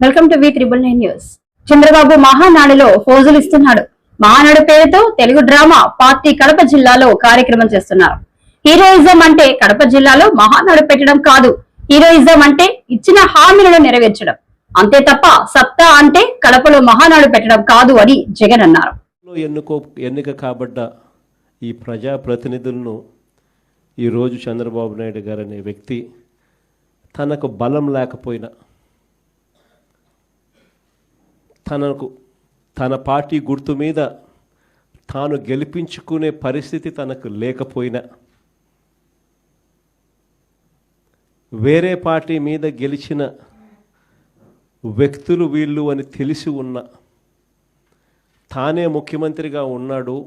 Welcome to V9 news. Chandrababu మహానాడులో ఫోజులు ఇస్తున్నాడు. మహానాడు పేరుతో తెలుగు డ్రామా పార్టీ కడప జిల్లాలో కార్యక్రమం చేస్తున్నారు. హీరోయిజం అంటే కడప జిల్లాలో మహానాడు పెట్టడం కాదు. హీరోయిజం అంటే ఇచ్చిన హామీలను నెరవేర్చడం అంతే తప్ప సత్తా అంటే కడపలో మహానాడు పెట్టడం కాదు అని జగన్ అన్నారు. ఎన్నిక కాబడ్డ ఈ ప్రజా ప్రతినిధులను ఈరోజు చంద్రబాబు నాయుడు గారు అనే వ్యక్తి తనకు బలం లేకపోయినా, తన పార్టీ గుర్తు మీద తాను గెలిపించుకునే పరిస్థితి తనకు లేకపోయినా, వేరే పార్టీ మీద గెలిచిన వ్యక్తులు వీళ్ళు అని తెలిసి ఉన్న, తానే ముఖ్యమంత్రిగా ఉన్నాడు,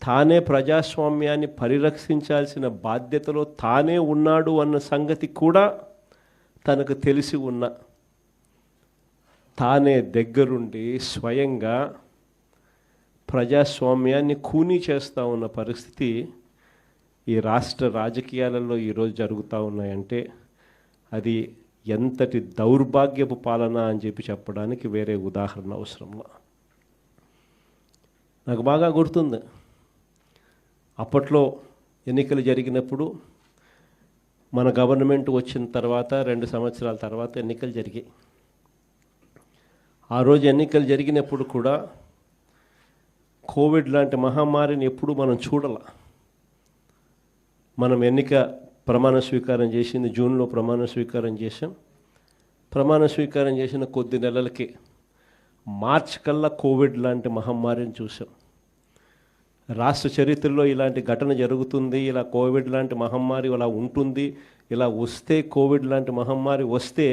తానే ప్రజాస్వామ్యాన్ని పరిరక్షించాల్సిన బాధ్యతలో తానే ఉన్నాడు అన్న సంగతి కూడా తనకు తెలిసి ఉన్న, తానే దగ్గరుండి స్వయంగా ప్రజాస్వామ్యాన్ని ఖూనీ చేస్తూ ఉన్న పరిస్థితి ఈ రాష్ట్ర రాజకీయాలలో ఈరోజు జరుగుతూ ఉన్నాయంటే అది ఎంతటి దౌర్భాగ్యపు పాలన అని చెప్పడానికి వేరే ఉదాహరణ అవసరంలా. నాకు బాగా గుర్తుంది, అప్పట్లో ఎన్నికలు జరిగినప్పుడు మన గవర్నమెంట్ వచ్చిన తర్వాత 2 సంవత్సరాల తర్వాత ఎన్నికలు జరిగాయి. ఆ రోజు ఎన్నికలు జరిగినప్పుడు కూడా కోవిడ్ లాంటి మహమ్మారిని ఎప్పుడు మనం చూడాల. మనం ఎన్నిక ప్రమాణ స్వీకారం చేసింది జూన్లో ప్రమాణ స్వీకారం చేసాం. ప్రమాణ స్వీకారం చేసిన కొద్ది నెలలకి మార్చ్ కల్లా కోవిడ్ లాంటి మహమ్మారిని చూసాం. రాష్ట్ర చరిత్రలో ఇలాంటి ఘటన జరుగుతుంది, ఇలా కోవిడ్ లాంటి మహమ్మారి ఇలా ఉంటుంది, ఇలా వస్తే కోవిడ్ లాంటి మహమ్మారి వస్తే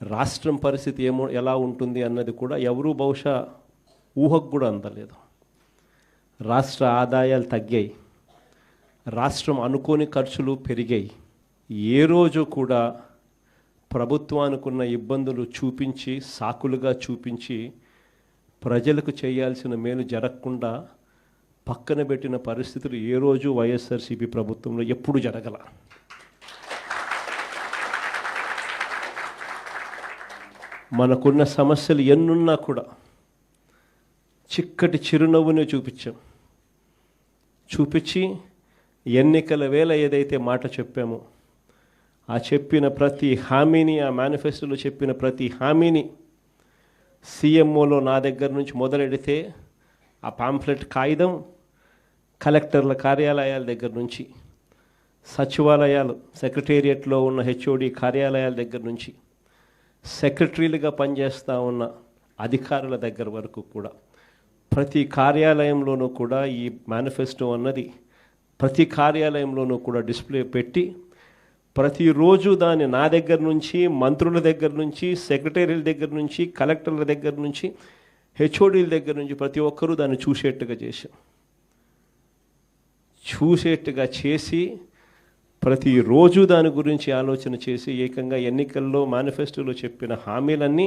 రాష్ట్రం పరిస్థితి ఎలా ఉంటుంది అన్నది కూడా ఎవరూ బహుశా ఊహకు కూడా అందలేదు. రాష్ట్ర ఆదాయాలు తగ్గాయి, రాష్ట్రం అనుకోని ఖర్చులు పెరిగాయి. ఏ రోజు కూడా ప్రభుత్వానికున్న ఇబ్బందులు చూపించి, సాకులుగా చూపించి ప్రజలకు చేయాల్సిన మేలు జరగకుండా పక్కన పెట్టిన పరిస్థితులు ఏ రోజు వైఎస్ఆర్సీపీ ప్రభుత్వంలో ఎప్పుడు జరగల. మనకున్న సమస్యలు ఎన్నున్నా కూడా చిక్కటి చిరునవ్వునే చూపించి ఎన్నికల వేళ ఏదైతే మాట చెప్పామో ఆ చెప్పిన ప్రతి హామీని, ఆ మేనిఫెస్టోలో చెప్పిన ప్రతి హామీని సీఎంఓలో నా దగ్గర నుంచి మొదలెడితే ఆ పాంఫ్లెట్ కాగితం కలెక్టర్ల కార్యాలయాల దగ్గర నుంచి, సచివాలయాలు సెక్రటేరియట్లో ఉన్న హెచ్ఓడి కార్యాలయాల దగ్గర నుంచి, సెక్రటరీలుగా పనిచేస్తూ ఉన్న అధికారుల దగ్గర వరకు కూడా ప్రతి కార్యాలయంలోనూ కూడా ఈ మేనిఫెస్టో అన్నది ప్రతి కార్యాలయంలోనూ కూడా డిస్ప్లే పెట్టి ప్రతిరోజు దాన్ని నా దగ్గర నుంచి, మంత్రుల దగ్గర నుంచి, సెక్రటరీల దగ్గర నుంచి, కలెక్టర్ల దగ్గర నుంచి, హెచ్ఓడీల దగ్గర నుంచి ప్రతి ఒక్కరూ దాన్ని చూసేట్టుగా చేసి ప్రతిరోజు దాని గురించి ఆలోచన చేసి ఏకంగా ఎన్నికల్లో మేనిఫెస్టోలో చెప్పిన హామీలన్నీ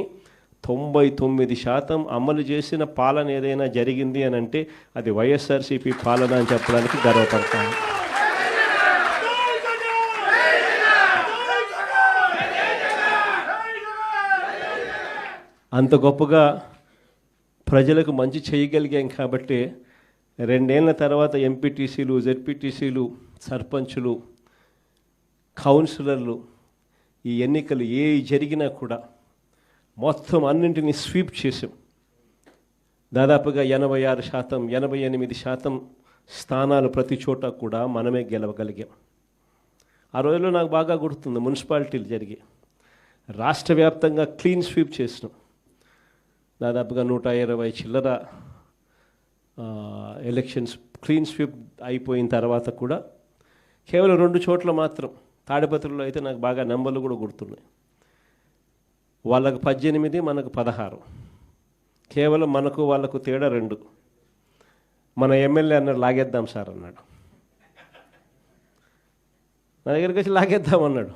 99% అమలు చేసిన పాలన ఏదైనా జరిగింది అని అంటే అది వైఎస్ఆర్సీపీ పాలన అని చెప్పడానికి గర్వపడతాను. అంత గొప్పగా ప్రజలకు మంచి చేయగలిగాం కాబట్టి 2 ఏళ్ల తర్వాత ఎంపీటీసీలు, జెడ్పీటీసీలు, సర్పంచులు, కౌన్సిలర్లు ఈ ఎన్నికలు ఏ జరిగినా కూడా మొత్తం అన్నింటినీ స్వీప్ చేసాం. దాదాపుగా 86%, 88% స్థానాలు ప్రతి చోట కూడా మనమే గెలవగలిగాం. ఆ రోజుల్లో నాకు బాగా గుర్తుంది, మున్సిపాలిటీలు జరిగాయి, రాష్ట్ర వ్యాప్తంగా క్లీన్ స్వీప్ చేసినాం. దాదాపుగా 120 చిల్లర ఎలక్షన్స్ క్లీన్ స్వీప్ అయిపోయిన తర్వాత కూడా కేవలం 2 చోట్ల మాత్రం, తాడిపత్రిలో అయితే నాకు బాగా నెంబర్లు కూడా గుర్తున్నాయి, వాళ్ళకు 18, మనకు 16, కేవలం వాళ్ళకు తేడా 2. మన ఎమ్మెల్యే అన్నాడు లాగేద్దాం సార్ అన్నాడు, నా దగ్గరికి వచ్చి లాగేద్దాం అన్నాడు.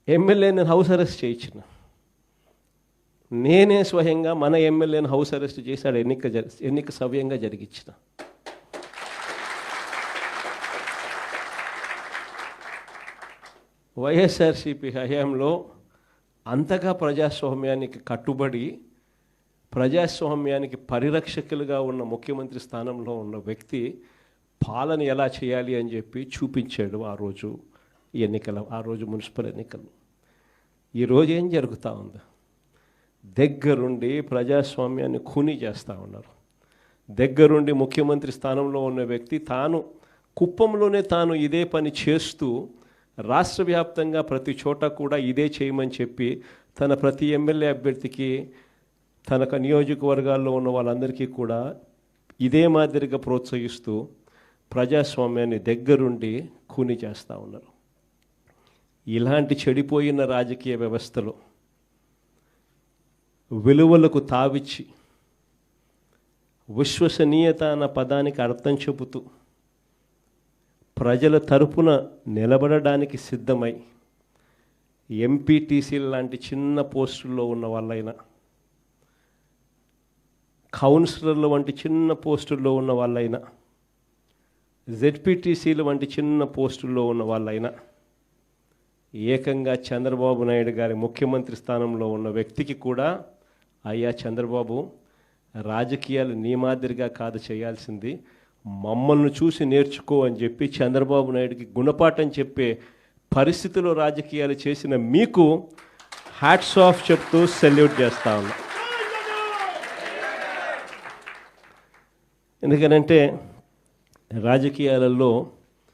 ఎమ్మెల్యే నేను హౌస్ అరెస్ట్ చేయించిన, నేనే స్వయంగా మన ఎమ్మెల్యేని హౌస్ అరెస్ట్ చేశాడు, ఎన్నిక సవ్యంగా జరిగించిన. వైఎస్ఆర్సీపీ హయాంలో అంతగా ప్రజాస్వామ్యానికి కట్టుబడి ప్రజాస్వామ్యానికి పరిరక్షకులుగా ఉన్న ముఖ్యమంత్రి స్థానంలో ఉన్న వ్యక్తి పాలన ఎలా చేయాలి అని చెప్పి చూపించాడు ఆ రోజు మున్సిపల్ ఎన్నికలు. ఈరోజు ఏం జరుగుతూ ఉంది? దగ్గరుండి ప్రజాస్వామ్యాన్ని ఖూనీ చేస్తూ ఉన్నారు. దగ్గరుండి ముఖ్యమంత్రి స్థానంలో ఉన్న వ్యక్తి కుప్పంలోనే తాను ఇదే పని చేస్తూ రాష్ట్ర వ్యాప్తంగా ప్రతి చోట కూడా ఇదే చేయమని చెప్పి తన ప్రతి ఎమ్మెల్యే అభ్యర్థికి తన నియోజకవర్గాల్లో ఉన్న వాళ్ళందరికీ కూడా ఇదే మాదిరిగా ప్రోత్సహిస్తూ ప్రజాస్వామ్యాన్ని దగ్గరుండి ఖూనీ చేస్తూ ఉన్నారు. ఇలాంటి చెడిపోయిన రాజకీయ వ్యవస్థలో విలువలకు తావిచ్చి విశ్వసనీయత అన్న పదానికి అర్థం చెబుతూ ప్రజల తరపున నిలబడడానికి సిద్ధమై ఎంపీటీసీల లాంటి చిన్న పోస్టుల్లో ఉన్న వాళ్ళైనా, కౌన్సిలర్ల వంటి చిన్న పోస్టుల్లో ఉన్న వాళ్ళైనా, జెడ్పీటీసీల వంటి చిన్న పోస్టుల్లో ఉన్న వాళ్ళైనా ఏకంగా చంద్రబాబు నాయుడు గారి ముఖ్యమంత్రి స్థానంలో ఉన్న వ్యక్తికి కూడా, అయ్యా చంద్రబాబు, రాజకీయాలు నీ మాదిరిగా కాదు చేయాల్సింది, మమ్మల్ని చూసి నేర్చుకో అని చెప్పి చంద్రబాబు నాయుడికి గుణపాఠం చెప్పే పరిస్థితిలో రాజకీయాలు చేసిన మీకు హ్యాట్స్ ఆఫ్ చెప్తూ సెల్యూట్ చేస్తా ఉన్నా. ఎందుకనంటే రాజకీయాలలో